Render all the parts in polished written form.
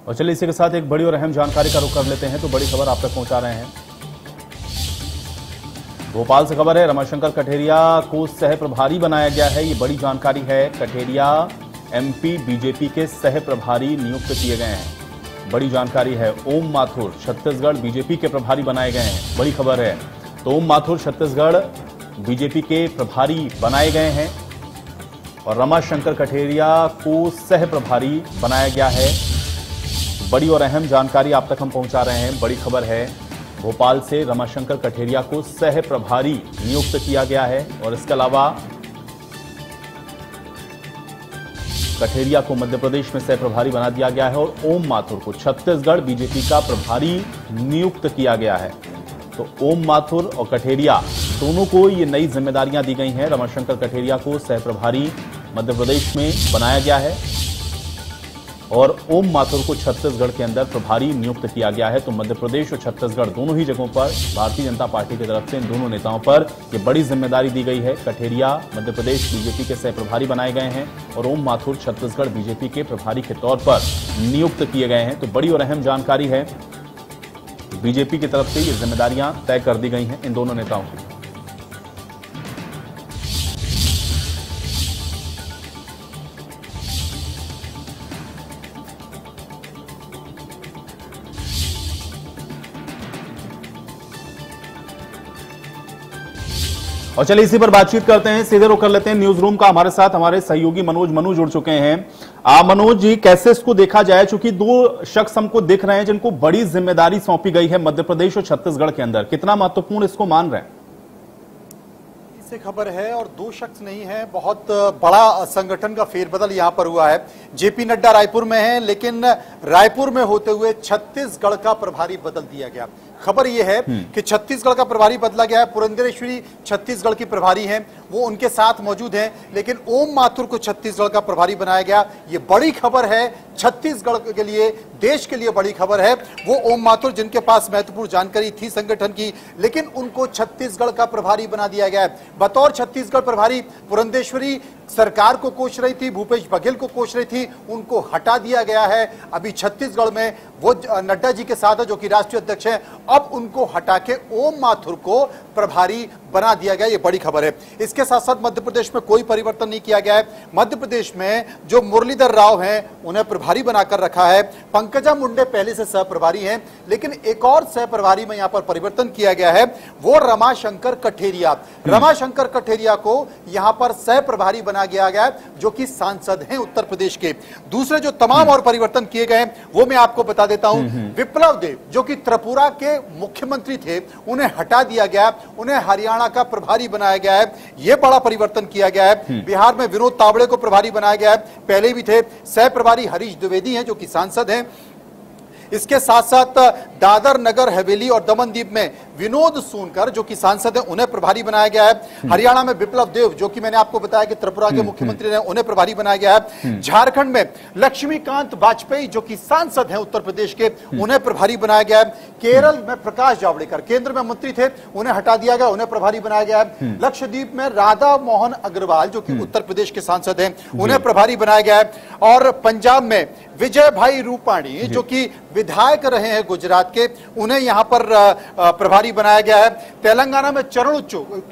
और चलिए इसी के साथ एक बड़ी और अहम जानकारी का रुख कर लेते हैं। तो बड़ी खबर आप तक पहुंचा रहे हैं। भोपाल से खबर है, रमाशंकर कठेरिया को सह प्रभारी बनाया गया है। ये बड़ी जानकारी है। कठेरिया एमपी बीजेपी के सह प्रभारी नियुक्त किए गए हैं। बड़ी जानकारी है। ओम माथुर छत्तीसगढ़ बीजेपी के प्रभारी बनाए गए हैं। बड़ी खबर है। तो ओम माथुर छत्तीसगढ़ बीजेपी के प्रभारी बनाए गए हैं और रमाशंकर कठेरिया को सह प्रभारी बनाया गया है। बड़ी और अहम जानकारी आप तक हम पहुंचा रहे हैं। बड़ी खबर है। भोपाल से रमाशंकर कठेरिया को सह प्रभारी नियुक्त किया गया है और इसके अलावा कठेरिया को मध्य प्रदेश में सह प्रभारी बना दिया गया है और ओम माथुर को छत्तीसगढ़ बीजेपी का प्रभारी नियुक्त किया गया है। तो ओम माथुर और कठेरिया दोनों को ये नई जिम्मेदारियां दी गई हैं। रमाशंकर कठेरिया को सह प्रभारी मध्य प्रदेश में बनाया गया है और ओम माथुर को छत्तीसगढ़ के अंदर प्रभारी नियुक्त किया गया है। तो मध्य प्रदेश और छत्तीसगढ़ दोनों ही जगहों पर भारतीय जनता पार्टी की तरफ से इन दोनों नेताओं पर यह बड़ी जिम्मेदारी दी गई है। कठेरिया मध्य प्रदेश बीजेपी के सह प्रभारी बनाए गए हैं और ओम माथुर छत्तीसगढ़ बीजेपी के प्रभारी के तौर पर नियुक्त किए गए हैं। तो बड़ी और अहम जानकारी है। बीजेपी की तरफ से ये जिम्मेदारियां तय कर दी गई हैं इन दोनों नेताओं की। और चलिए इसी पर बातचीत करते हैं। सीधे रुख कर लेते हैं न्यूज रूम का। हमारे साथ हमारे सहयोगी मनोज जुड़ चुके हैं। मनोज जी, कैसे इसको देखा जाए, चूंकि दो शख्स हमको दिख रहे हैं जिनको बड़ी जिम्मेदारी सौंपी गई है मध्य प्रदेश और छत्तीसगढ़ के अंदर, कितना महत्वपूर्ण इसको मान रहे हैं? से खबर है और दो शख्स नहीं है, बहुत बड़ा संगठन का फेरबदल यहां पर हुआ है। जेपी नड्डा रायपुर में है, लेकिन रायपुर में होते हुए छत्तीसगढ़ का प्रभारी बदल दिया गया। खबर यह है कि छत्तीसगढ़ का प्रभारी बदला गया है। पुरंदेश्वरी छत्तीसगढ़ की प्रभारी हैं, वो उनके साथ मौजूद हैं, लेकिन ओम माथुर को छत्तीसगढ़ का प्रभारी बनाया गया। ये बड़ी खबर है छत्तीसगढ़ के लिए, देश के लिए बड़ी खबर है। वो ओम माथुर जिनके पास महत्वपूर्ण जानकारी थी संगठन की, लेकिन उनको छत्तीसगढ़ का प्रभारी बना दिया गया है। बतौर छत्तीसगढ़ प्रभारी पुरंदेश्वरी सरकार को कोच रही थी, भूपेश बघेल को कोच रही थी, उनको हटा दिया गया है। अभी छत्तीसगढ़ में वो नड्डा जी के साथ है जो कि राष्ट्रीय अध्यक्ष हैं, अब उनको हटा के ओम माथुर को प्रभारी बना दिया गया। ये बड़ी खबर है। इसके साथ साथ मध्य प्रदेश में कोई परिवर्तन नहीं किया गया है। मध्य प्रदेश में जो मुरलीधर राव हैं उन्हें प्रभारी बनाकर रखा है। पंकजा मुंडे पहले से सह प्रभारी हैं, लेकिन एक और सह प्रभारी में यहां पर परिवर्तन किया गया है, वो रमाशंकर कठेरिया। रमाशंकर कठेरिया को यहां पर सह प्रभारी बना गया गया है, जो कि सांसद हैं उत्तर प्रदेश के। दूसरे जो तमाम और परिवर्तन किए गए वो मैं आपको बता देता हूं। विप्लव देव जो कि त्रिपुरा के मुख्यमंत्री थे, उन्हें हटा दिया गया, उन्हें हरियाणा का प्रभारी बनाया गया है। यह बड़ा परिवर्तन किया गया है। बिहार में विनोद तावड़े को प्रभारी बनाया गया है, पहले भी थे। सह प्रभारी हरीश द्विवेदी हैं जो कि सांसद हैं। इसके साथ साथ दादर नगर हवेली और दमनदीप में विनोद सोनकर जो कि सांसद हैं, उन्हें प्रभारी बनाया गया है। हरियाणा में विप्लव देव जो कि मैंने आपको बताया कि त्रिपुरा के मुख्यमंत्री हैं, उन्हें प्रभारी बनाया गया है। झारखंड में लक्ष्मीकांत वाजपेयी जो कि सांसद हैं उत्तर प्रदेश के, उन्हें प्रभारी बनाया गया है। केरल में प्रकाश जावड़ेकर केंद्र में मंत्री थे, उन्हें हटा दिया गया, उन्हें प्रभारी बनाया गया है। लक्षद्वीप में राधा मोहन अग्रवाल जो कि उत्तर प्रदेश के सांसद हैं, उन्हें प्रभारी बनाया गया है। और पंजाब में विजय भाई रूपाणी जो कि विधायक रहे हैं गुजरात के, उन्हें यहां पर प्रभारी बनाया गया है। तेलंगाना में चरण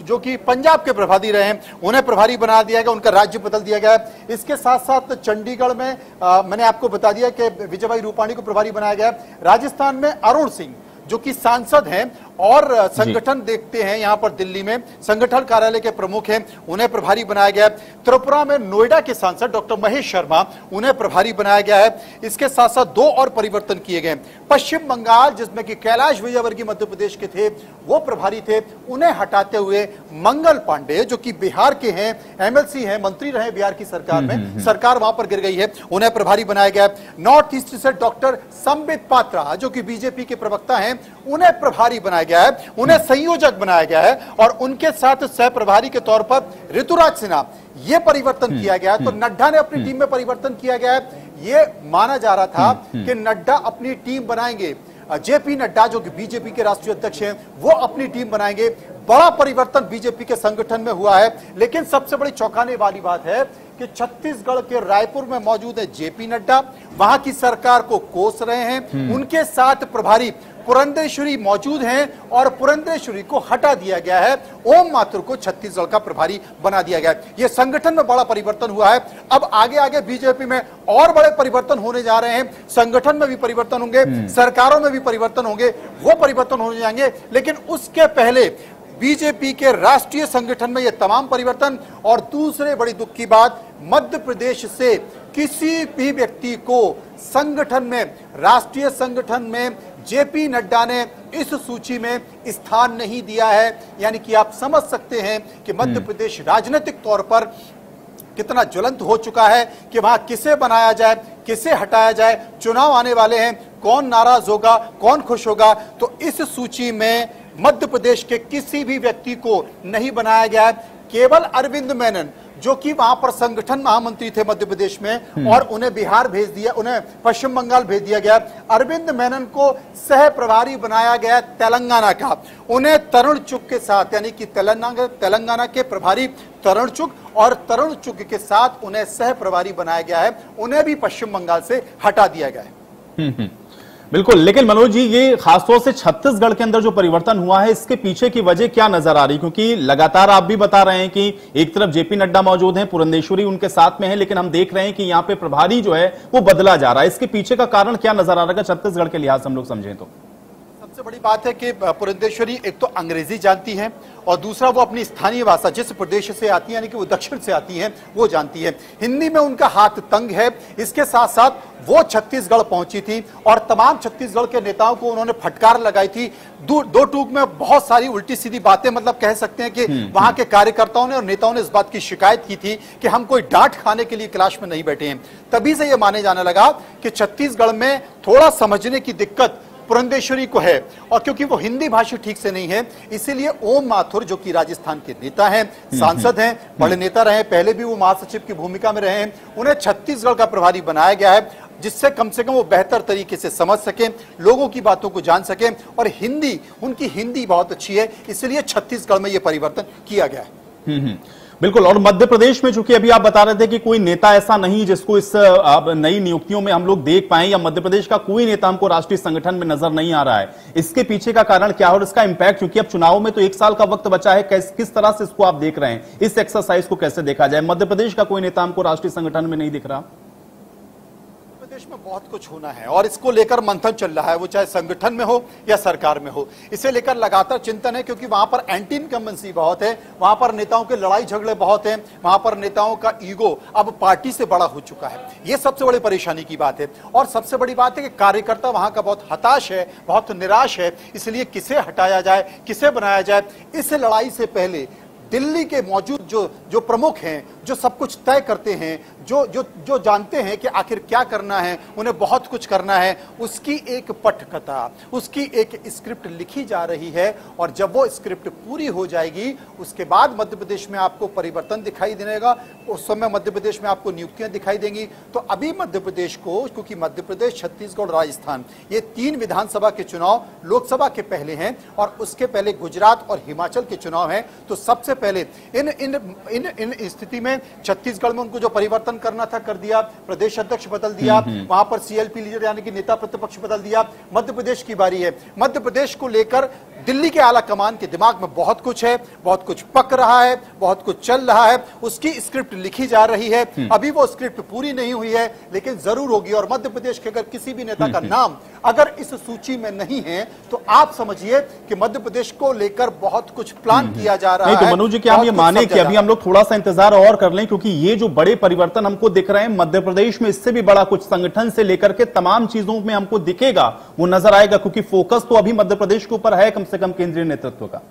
जो कि पंजाब के प्रभारी रहे हैं, उन्हें प्रभारी बना दिया गया, उनका राज्य बदल दिया गया है। इसके साथ साथ चंडीगढ़ में मैंने आपको बता दिया कि विजय भाई रूपाणी को प्रभारी बनाया गया है। राजस्थान में अरुण सिंह जो कि सांसद हैं और संगठन देखते हैं यहां पर दिल्ली में, संगठन कार्यालय के प्रमुख हैं, उन्हें प्रभारी बनाया गया है। त्रिपुरा में नोएडा के सांसद डॉक्टर महेश शर्मा, उन्हें प्रभारी बनाया गया है। इसके साथ साथ दो और परिवर्तन किए गए। पश्चिम बंगाल जिसमें कि कैलाश विजयवर्गीय मध्य प्रदेश के थे, वो प्रभारी थे, उन्हें हटाते हुए मंगल पांडे जो कि बिहार के हैं, एमएलसी हैं, मंत्री रहे बिहार की सरकार में, सरकार वहां पर गिर गई है, उन्हें प्रभारी बनाया गया है। नॉर्थ ईस्ट से डॉक्टर संबित पात्रा जो कि बीजेपी के प्रवक्ता हैं, उन्हें प्रभारी बनाया गया है, उन्हें संयोजक बनाया गया है। और उनके साथ सह प्रभारी के तौर पर ऋतुराज सिन्हा, यह परिवर्तन किया गया है। तो नड्डा ने अपनी टीम में परिवर्तन किया गया है। यह माना जा रहा था कि नड्डा अपनी टीम बनाएंगे, जेपी नड्डा जो कि बीजेपी के राष्ट्रीय अध्यक्ष हैं, वो अपनी टीम बनाएंगे। बड़ा परिवर्तन बीजेपी के संगठन में हुआ है। लेकिन सबसे बड़ी चौंकाने वाली बात है कि छत्तीसगढ़ के रायपुर में मौजूद है जेपी नड्डा, वहां की सरकार को कोस रहे हैं। उनके साथ प्रभारी पुरंदेश्वरी मौजूद हैं और पुरंदेश्वरी को हटा दिया गया है, ओम माथुर को छत्तीसगढ़ का प्रभारी बना दिया गया है। यह संगठन में बड़ा परिवर्तन हुआ है। अब आगे आगे बीजेपी में और बड़े परिवर्तन होने जा रहे हैं। संगठन में भी परिवर्तन होंगे, सरकारों में भी परिवर्तन होंगे, वो परिवर्तन होने जाएंगे। लेकिन उसके पहले बीजेपी के राष्ट्रीय संगठन में ये तमाम परिवर्तन। और दूसरे बड़ी दुख की बात, मध्य प्रदेश से किसी भी व्यक्ति को संगठन में, राष्ट्रीय संगठन में जेपी नड्डा ने इस सूची में स्थान नहीं दिया है। यानी कि आप समझ सकते हैं कि मध्य प्रदेश राजनीतिक तौर पर कितना ज्वलंत हो चुका है कि वहां किसे बनाया जाए, किसे हटाया जाए। चुनाव आने वाले हैं, कौन नाराज होगा, कौन खुश होगा। तो इस सूची में मध्य प्रदेश के किसी भी व्यक्ति को नहीं बनाया गया है। केवल अरविंद मेनन, जो कि वहां पर संगठन महामंत्री थे मध्य प्रदेश में, और उन्हें बिहार भेज दिया, उन्हें पश्चिम बंगाल भेज दिया गया। अरविंद मेनन को सह प्रभारी बनाया गया तेलंगाना का। उन्हें तरुण चुग के साथ, यानी कि तेलंगाना के प्रभारी तरुण चुग और तरुण चुग के साथ उन्हें सह प्रभारी बनाया गया है। उन्हें भी पश्चिम बंगाल से हटा दिया गया है। बिल्कुल, लेकिन मनोज जी, ये खासतौर से छत्तीसगढ़ के अंदर जो परिवर्तन हुआ है, इसके पीछे की वजह क्या नजर आ रही? क्योंकि लगातार आप भी बता रहे हैं कि एक तरफ जेपी नड्डा मौजूद हैं, पुरंदेश्वरी उनके साथ में है, लेकिन हम देख रहे हैं कि यहाँ पे प्रभारी जो है वो बदला जा रहा है। इसके पीछे का कारण क्या नजर आ रहा है छत्तीसगढ़ के लिहाज से हम लोग समझें तो? सबसे बड़ी बात है कि पुरंदेश्वरी एक तो अंग्रेजी जानती है और दूसरा वो अपनी स्थानीय भाषा, जिस प्रदेश से आती है, यानी कि वो दक्षिण से आती है, वो जानती है। हिंदी में उनका हाथ तंग है। इसके साथ साथ वो छत्तीसगढ़ पहुंची थी और तमाम छत्तीसगढ़ के नेताओं को उन्होंने फटकार लगाई थी। दो टूक में बहुत सारी उल्टी सीधी बातें, मतलब कह सकते हैं कि वहां के कार्यकर्ताओं ने और नेताओं ने इस बात की शिकायत की थी कि हम कोई डांट खाने के लिए क्लास में नहीं बैठे हैं। तभी से यह माने जाने लगा कि छत्तीसगढ़ में थोड़ा समझने की दिक्कत पुरंदेश्वरी को है। और क्योंकि वो हिंदी भाषी ठीक से नहीं है, इसीलिए ओम माथुर, जो कि राजस्थान के नेता हैं, सांसद हैं, बड़े नेता रहे, पहले भी वो महासचिव की भूमिका में रहे हैं, उन्हें छत्तीसगढ़ का प्रभारी बनाया गया है, जिससे कम से कम वो बेहतर तरीके से समझ सकें, लोगों की बातों को जान सकें। और हिंदी, उनकी हिंदी बहुत अच्छी है, इसलिए छत्तीसगढ़ में यह परिवर्तन किया गया है। बिल्कुल। और मध्य प्रदेश में चूंकि अभी आप बता रहे थे कि कोई नेता ऐसा नहीं जिसको इस नई नियुक्तियों में हम लोग देख पाए, या मध्य प्रदेश का कोई नेता हमको राष्ट्रीय संगठन में नजर नहीं आ रहा है, इसके पीछे का कारण क्या है और इसका इंपैक्ट? क्योंकि अब चुनाव में तो 1 साल का वक्त बचा है, किस तरह से इसको आप देख रहे हैं? इस एक्सरसाइज को कैसे देखा जाए? मध्य प्रदेश का कोई नेता हमको राष्ट्रीय संगठन में नहीं दिख रहा। देश में बहुत कुछ होना है और इसको लेकर मंथन चल रहा है, वो चाहे संगठन में हो या सरकार में हो। इसे लेकर लगातार चिंतन है, क्योंकि वहां पर एंटी इनकम्बेंसी बहुत है, वहां पर नेताओं के लड़ाई झगड़े बहुत हैं, वहां पर नेताओं का ईगो अब पार्टी से बड़ा हो चुका है। यह सबसे बड़ी परेशानी की बात है। और सबसे बड़ी बात है कि कार्यकर्ता वहां का बहुत हताश है, बहुत निराश है। इसलिए किसे हटाया जाए, किसे बनाया जाए, इस लड़ाई से पहले दिल्ली के मौजूद जो प्रमुख हैं, जो सब कुछ तय करते हैं, जो जानते हैं कि आखिर क्या करना है, उन्हें बहुत कुछ करना है, उसकी एक पटकथा, उसकी एक स्क्रिप्ट लिखी जा रही है। और जब वो स्क्रिप्ट पूरी हो जाएगी, उसके बाद मध्य प्रदेश में आपको परिवर्तन दिखाई देगा। उस समय मध्य प्रदेश में आपको नियुक्तियां दिखाई देंगी। तो अभी मध्य प्रदेश को, क्योंकि मध्य प्रदेश, छत्तीसगढ़, राजस्थान, ये 3 विधानसभा के चुनाव लोकसभा के पहले हैं और उसके पहले गुजरात और हिमाचल के चुनाव हैं। तो सबसे पहले इन स्थिति में छत्तीसगढ़ में उनको जो परिवर्तन करना था कर दिया, प्रदेश अध्यक्ष बदल दिया, वहां पर सीएलपी लीडर यानी कि नेता प्रतिपक्ष बदल दिया। मध्य प्रदेश की बारी है। मध्य प्रदेश को लेकर दिल्ली के आला कमान के दिमाग में बहुत कुछ है, बहुत कुछ पक रहा है, बहुत कुछ चल रहा है, उसकी स्क्रिप्ट लिखी जा रही है। अभी वो स्क्रिप्ट पूरी नहीं हुई है, लेकिन जरूर होगी। और मध्य प्रदेश के अगर किसी भी नेता का नाम अगर इस सूची में नहीं है, तो आप समझिए कि मध्य प्रदेश को लेकर बहुत कुछ प्लान किया जा रहा है। तो मनोज जी, क्या हम ये माने कि अभी हम लोग थोड़ा सा इंतजार और कर लें, क्योंकि ये जो बड़े परिवर्तन हमको दिख रहे हैं मध्य प्रदेश में, इससे भी बड़ा कुछ संगठन से लेकर के तमाम चीजों में हमको दिखेगा, वो नजर आएगा, क्योंकि फोकस तो अभी मध्य प्रदेश के ऊपर है, कम से कम केंद्रीय नेतृत्व का।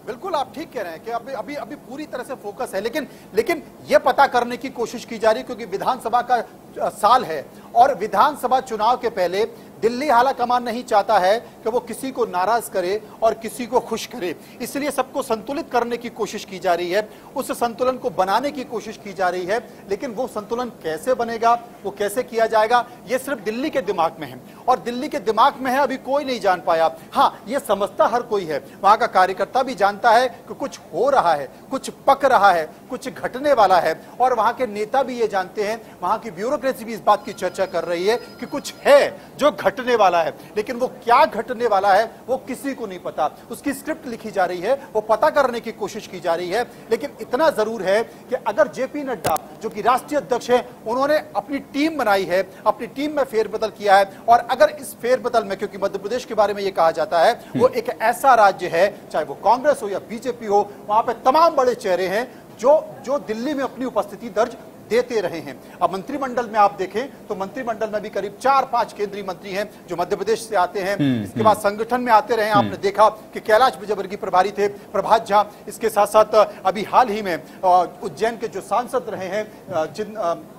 बिल्कुल आप ठीक कह रहे हैं कि अभी पूरी तरह से फोकस है, लेकिन यह पता करने की कोशिश की जा रही है, क्योंकि विधानसभा का साल है और विधानसभा चुनाव के पहले दिल्ली आला कमान नहीं चाहता है कि वो किसी को नाराज करे और किसी को खुश करे। इसलिए सबको संतुलित करने की कोशिश की जा रही है, उस संतुलन को बनाने की कोशिश की जा रही है। लेकिन वो संतुलन कैसे बनेगा, वो कैसे किया जाएगा, ये सिर्फ दिल्ली के दिमाग में है। और दिल्ली के दिमाग में है, अभी कोई नहीं जान पाया। हाँ, ये समझता हर कोई है, वहां का कार्यकर्ता भी जानता है कि कुछ हो रहा है, कुछ पक रहा है, कुछ घटने वाला है, और वहां के नेता भी ये जानते हैं, वहां की ब्यूरोक्रेसी भी इस बात की चर्चा कर रही है कि कुछ है जो घटने वाला है। लेकिन वो क्या घटने वाला है वो किसी को नहीं पता। उसकी स्क्रिप्ट लिखी जा रही है, वो पता करने की कोशिश की जा रही है। लेकिन इतना जरूर है कि अगर जेपी नड्डा जो कि राष्ट्रीय अध्यक्ष है, उन्होंने अपनी टीम बनाई है, अपनी टीम में फेरबदल किया है, और अगर इस फेरबदल में, क्योंकि मध्य प्रदेश के बारे में यह कहा जाता है वो एक ऐसा राज्य है, चाहे वो कांग्रेस हो या बीजेपी हो, वहां पे तमाम बड़े चेहरे हैं जो दिल्ली में अपनी उपस्थिति दर्ज देते रहे हैं। अब मंत्रिमंडल में आप देखें तो मंत्रिमंडल में भी करीब 4-5 केंद्रीय मंत्री हैं जो मध्य प्रदेश से आते हैं। इसके बाद संगठन में आते रहे। आपने देखा कि कैलाश विजयवर्गीय प्रभारी थे प्रभात झा। इसके साथ साथ अभी हाल ही में उज्जैन के जो सांसद रहे हैं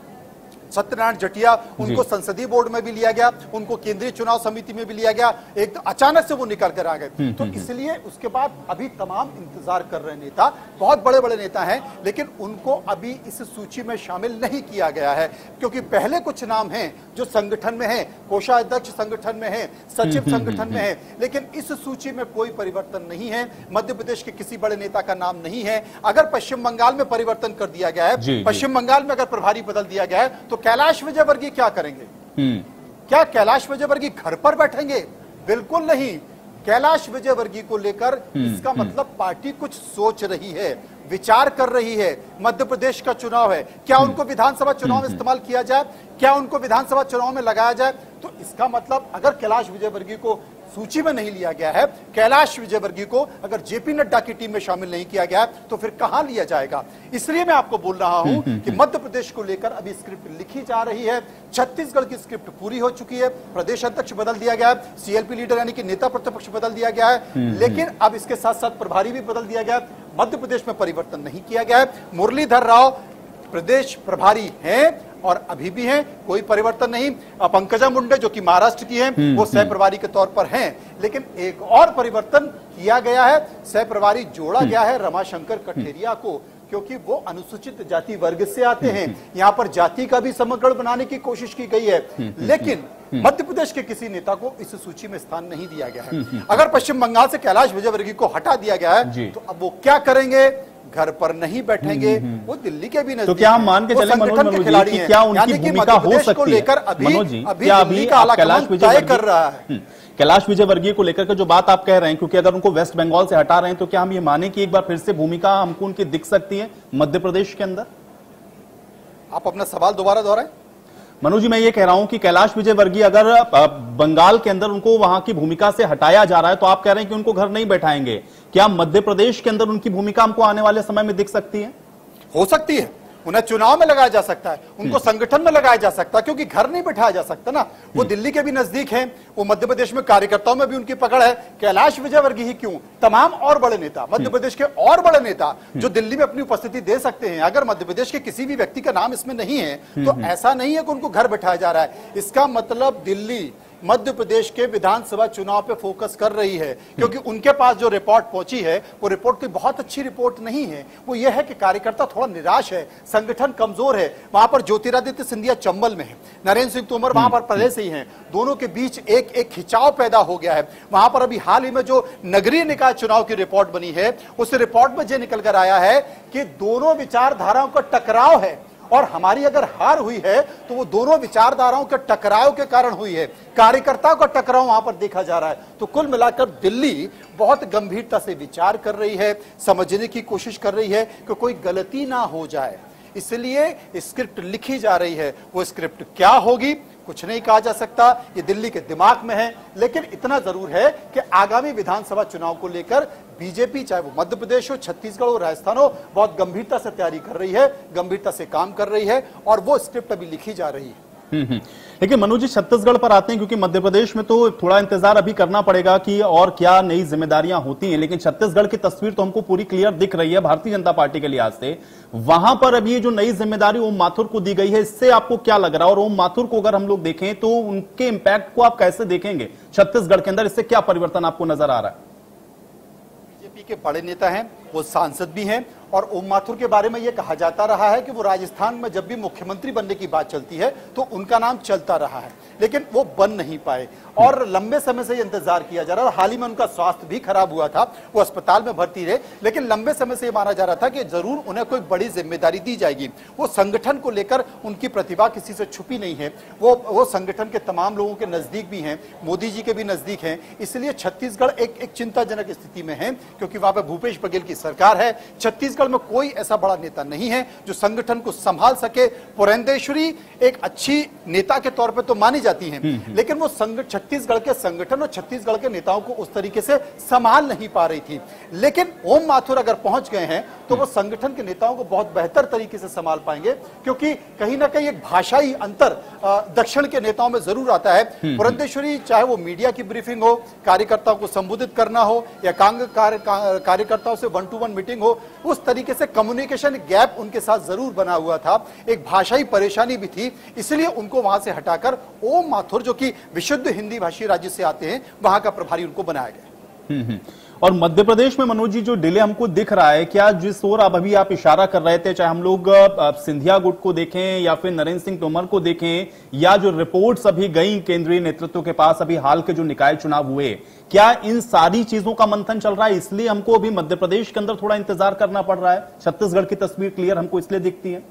सत्यनारायण जटिया, उनको संसदीय बोर्ड में भी लिया गया, उनको केंद्रीय चुनाव समिति में भी लिया गया। एक तो अचानक से वो निकल कर आ गए। तो इसलिए उसके बाद अभी तमाम इंतजार कर रहे नेता, बहुत बड़े बड़े नेता हैं, लेकिन उनको अभी इस सूची में शामिल नहीं किया गया है, क्योंकि पहले कुछ नाम हैं जो संगठन में हैं, कोषाध्यक्ष संगठन में है, सचिव संगठन में है, लेकिन इस सूची में कोई परिवर्तन नहीं है। मध्य प्रदेश के किसी बड़े नेता का नाम नहीं है। अगर पश्चिम बंगाल में परिवर्तन कर दिया गया है, पश्चिम बंगाल में अगर प्रभारी बदल दिया गया है, तो कैलाश विजयवर्गीय क्या करेंगे? क्या कैलाश विजयवर्गीय घर पर बैठेंगे? बिल्कुल नहीं। कैलाश विजयवर्गीय को लेकर इसका मतलब पार्टी कुछ सोच रही है, विचार कर रही है। मध्य प्रदेश का चुनाव है, क्या उनको विधानसभा चुनाव में इस्तेमाल किया जाए, क्या उनको विधानसभा चुनाव में लगाया जाए? तो इसका मतलब अगर कैलाश विजयवर्गीय को सूची में नहीं लिया गया है, कैलाश विजयवर्गीय को अगर जेपी नड्डा की टीम में शामिल नहीं किया गया है, तो फिर कहां लिया जाएगा? इसलिए मैं आपको बोल रहा हूं कि मध्य प्रदेश को लेकर अभी स्क्रिप्ट लिखी जा रही है। छत्तीसगढ़ की स्क्रिप्ट पूरी हो चुकी है, प्रदेश अध्यक्ष बदल दिया गया है, सीएलपी लीडर यानी कि नेता प्रतिपक्ष बदल दिया गया है, लेकिन अब इसके साथ साथ प्रभारी भी बदल दिया गया है। मध्य प्रदेश में परिवर्तन नहीं किया गया है। मुरलीधर राव प्रदेश प्रभारी हैं और अभी भी हैं, कोई परिवर्तन नहीं। पंकजा मुंडे जो कि महाराष्ट्र की हैं, वो सह प्रभारी के तौर पर हैं, लेकिन एक और परिवर्तन किया गया है, सह प्रभारी जोड़ा गया है रमाशंकर कठेरिया को, क्योंकि वो अनुसूचित जाति वर्ग से आते हैं। यहाँ पर जाति का भी समग्र बनाने की कोशिश की गई है, लेकिन मध्य प्रदेश के किसी नेता को इस सूची में स्थान नहीं दिया गया है। अगर पश्चिम बंगाल से कैलाश विजयवर्गीय को हटा दिया गया है, तो अब वो क्या करेंगे? घर पर नहीं बैठेंगे, वो दिल्ली के भी नजदीक। तो क्या हम मान के चले मनोज जी कि क्या उनकी भूमिका हो सकती है? मनोज जी, क्या अभी कैलाश विजयवर्गीय कर रहा है, कैलाश विजयवर्गीय को लेकर के जो बात आप कह रहे हैं, क्योंकि अगर उनको वेस्ट बंगाल से हटा रहे हैं, तो क्या हम ये माने कि एक बार फिर से भूमिका हमको उनकी दिख सकती है मध्य प्रदेश के अंदर? आप अपना सवाल दोबारा दोहराएं। मनोज जी, मैं ये कह रहा हूं कि कैलाश विजयवर्गीय अगर बंगाल के अंदर उनको वहां की भूमिका से हटाया जा रहा है, तो आप कह रहे हैं कि उनको घर नहीं बैठाएंगे। क्या मध्य प्रदेश के अंदर उनकी भूमिका हमको आने वाले समय में दिख सकती है? हो सकती है। उन्हें चुनाव में लगाया जा सकता है, उनको संगठन में लगाया जा सकता है, क्योंकि घर नहीं बैठाया जा सकता ना। वो दिल्ली के भी नजदीक हैं, वो मध्य प्रदेश में कार्यकर्ताओं में भी उनकी पकड़ है। कैलाश विजयवर्गीय ही क्यों, तमाम और बड़े नेता, मध्य प्रदेश के और बड़े नेता जो दिल्ली में अपनी उपस्थिति दे सकते हैं। अगर मध्य प्रदेश के किसी भी व्यक्ति का नाम इसमें नहीं है, तो ऐसा नहीं है कि उनको घर बैठाया जा रहा है। इसका मतलब दिल्ली मध्य प्रदेश के विधानसभा चुनाव पे फोकस कर रही है, क्योंकि उनके पास जो रिपोर्ट पहुंची है, वो रिपोर्ट कोई बहुत अच्छी रिपोर्ट नहीं है। वो ये है कि कार्यकर्ता थोड़ा निराश है, संगठन कमजोर है। वहां पर ज्योतिरादित्य सिंधिया चंबल में है, नरेंद्र सिंह तोमर वहां पर पहले से ही हैं, दोनों के बीच एक खिंचाव पैदा हो गया है। वहां पर अभी हाल ही में जो नगरीय निकाय चुनाव की रिपोर्ट बनी है, उस रिपोर्ट में यह निकल कर आया है कि दोनों विचारधाराओं का टकराव है, और हमारी अगर हार हुई है तो वो दोनों विचारधाराओं के टकराव के कारण हुई है। कार्यकर्ताओं का टकराव वहां पर देखा जा रहा है। तो कुल मिलाकर दिल्ली बहुत गंभीरता से विचार कर रही है, समझने की कोशिश कर रही है कि कोई गलती ना हो जाए, इसलिए स्क्रिप्ट लिखी जा रही है। वो स्क्रिप्ट क्या होगी कुछ नहीं कहा जा सकता, ये दिल्ली के दिमाग में है। लेकिन इतना जरूर है कि आगामी विधानसभा चुनाव को लेकर बीजेपी, चाहे वो मध्य प्रदेश हो, छत्तीसगढ़ हो, राजस्थान हो, बहुत गंभीरता से तैयारी कर रही है, गंभीरता से काम कर रही है, और वो स्क्रिप्ट अभी लिखी जा रही है। लेकिन मनोज जी, छत्तीसगढ़ पर आते हैं, क्योंकि मध्य प्रदेश में तो थोड़ा इंतजार अभी करना पड़ेगा कि और क्या नई जिम्मेदारियां होती हैं, लेकिन छत्तीसगढ़ की तस्वीर तो हमको पूरी क्लियर दिख रही है भारतीय जनता पार्टी के लिहाज से। वहां पर अभी जो नई जिम्मेदारी ओम माथुर को दी गई है, इससे आपको क्या लग रहा है? और ओम माथुर को अगर हम लोग देखें तो उनके इंपैक्ट को आप कैसे देखेंगे छत्तीसगढ़ के अंदर? इससे क्या परिवर्तन आपको नजर आ रहा है? बीजेपी के बड़े नेता हैं, वो सांसद भी हैं और ओम माथुर के बारे में यह कहा जाता रहा है कि वो राजस्थान में जब भी मुख्यमंत्री बनने की बात चलती है तो उनका नाम चलता रहा है, लेकिन वो बन नहीं पाए और लंबे समय से इंतजार किया जा रहा है। हाल ही में उनका स्वास्थ्य भी खराब हुआ था, वो अस्पताल में भर्ती रहे, लेकिन लंबे समय से माना जा रहा था कि जरूर उन्हें कोई बड़ी जिम्मेदारी दी जाएगी। वो संगठन को लेकर उनकी प्रतिभा किसी से छुपी नहीं है, वो संगठन के तमाम लोगों के नजदीक भी हैं, मोदी जी के भी नजदीक हैं, इसलिए छत्तीसगढ़ एक चिंताजनक स्थिति में है क्योंकि वहां पर भूपेश बघेल की सरकार है। छत्तीसगढ़ में कोई ऐसा बड़ा नेता नहीं है जो संगठन को संभाल सके। पुरंदेश्वरी एक अच्छी नेता के तौर पर तो मानी जाती हैं, लेकिन वो छत्तीसगढ़ के संगठन और छत्तीसगढ़ के नेताओं को उस तरीके से संभाल नहीं पा रही थी। लेकिन ओम माथुर अगर पहुंच गए हैं तो वो संगठन के नेताओं को बहुत बेहतर तरीके से संभाल पाएंगे, क्योंकि कहीं ना कहीं एक भाषाई अंतर दक्षिण के नेताओं में जरूर आता है। पुरंदेश्वरी चाहे वो मीडिया की ब्रीफिंग हो, कार्यकर्ताओं को संबोधित करना हो या कार्यकर्ताओं से 1-to-1 मीटिंग हो, उस तरीके से कम्युनिकेशन गैप उनके साथ जरूर बना हुआ था, एक भाषाई परेशानी भी थी, इसलिए उनको वहां से हटाकर ओम माथुर जो कि विशुद्ध हिंदी भाषी राज्य से आते हैं वहां का प्रभारी उनको बनाया गया। और मध्य प्रदेश में मनोज जी जो डिले हमको दिख रहा है, क्या जिस ओर अब अभी आप इशारा कर रहे थे, चाहे हम लोग सिंधिया गुट को देखें या फिर नरेंद्र सिंह तोमर को देखें या जो रिपोर्ट्स अभी गई केंद्रीय नेतृत्व के पास अभी हाल के जो निकाय चुनाव हुए, क्या इन सारी चीजों का मंथन चल रहा है, इसलिए हमको अभी मध्य प्रदेश के अंदर थोड़ा इंतजार करना पड़ रहा है? छत्तीसगढ़ की तस्वीर क्लियर हमको इसलिए दिखती है।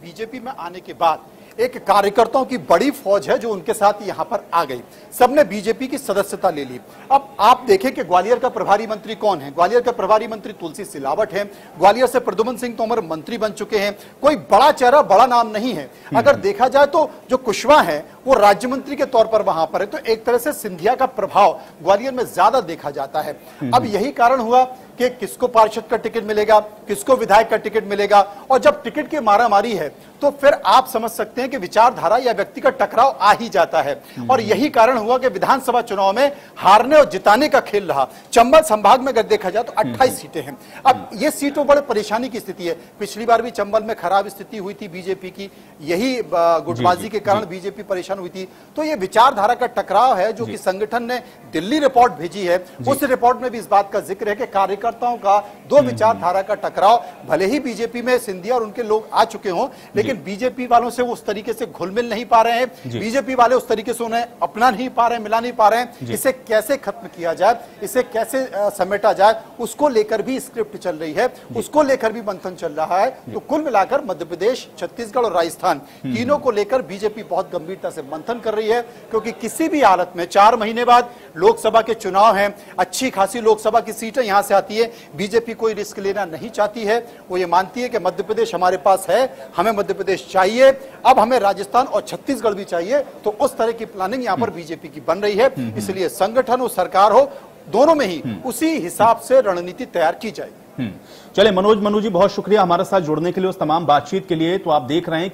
बीजेपी में आने के बाद एक कार्यकर्ताओं की बड़ी फौज है जो उनके साथ यहां पर आ गई, सबने बीजेपी की सदस्यता ले ली। अब आप देखें कि ग्वालियर का प्रभारी मंत्री कौन है। ग्वालियर का प्रभारी मंत्री तुलसी सिलावट है, ग्वालियर से प्रद्युम्न सिंह तोमर मंत्री बन चुके हैं, कोई बड़ा चेहरा बड़ा नाम नहीं है। अगर देखा जाए तो जो कुशवाहा है वो राज्य मंत्री के तौर पर वहां पर है, तो एक तरह से सिंधिया का प्रभाव ग्वालियर में ज्यादा देखा जाता है। अब यही कारण हुआ कि किसको पार्षद का टिकट मिलेगा, किसको विधायक का टिकट मिलेगा, और जब टिकट की मारामारी है तो फिर आप समझ सकते हैं कि विचारधारा या व्यक्ति का टकराव आ ही जाता है। और यही कारण हुआ कि विधानसभा चुनाव में हारने और जिताने का खेल रहा। चंबल संभाग में अगर देखा जाए तो 28 सीटें हैं। अब ये सीटों बड़े परेशानी की स्थिति है। पिछली बार भी चंबल में खराब स्थिति हुई थी बीजेपी की, यही गुटबाजी के कारण बीजेपी परेशान हुई थी। तो ये विचारधारा का टकराव है जो कि संगठन ने दिल्ली रिपोर्ट भेजी है, उस रिपोर्ट में भी इस बात का जिक्र है कि कार्यकर्ताओं का दो विचारधारा का टकराव, भले ही बीजेपी में सिंधिया और उनके लोग आ चुके हों, लेकिन बीजेपी वालों से वो उस तरीके से घुल मिल नहीं पा रहे हैं, बीजेपी वाले उस तरीके से उन्हें अपना नहीं पा रहे हैं, मिला नहीं पा रहे हैं। इसे कैसे खत्म किया जाए, इसे कैसे समेटा जाए, उसको लेकर भी स्क्रिप्ट चल रही है, उसको लेकर भी मंथन चल रहा है। तो कुल मिलाकर मध्य प्रदेश, छत्तीसगढ़ और राजस्थान तीनों को लेकर बीजेपी बहुत गंभीरता से मंथन कर रही है, क्योंकि किसी भी हालत में 4 महीने बाद लोकसभा के चुनाव हैं, अच्छी खासी लोकसभा की सीटें यहां से आती है। बीजेपी कोई रिस्क लेना नहीं चाहती है, वो ये मानती है कि मध्य प्रदेश हमारे पास है, हमें मध्य प्रदेश चाहिए, अब हमें राजस्थान और छत्तीसगढ़ भी चाहिए। तो उस तरह की प्लानिंग यहां पर बीजेपी की बन रही है। इसलिए संगठन हो, सरकार हो, दोनों में ही उसी हिसाब से रणनीति तैयार की जाएगी। चले मनोज जी बहुत शुक्रिया हमारे साथ जुड़ने के लिए, उस तमाम बातचीत के लिए। तो आप देख रहे हैं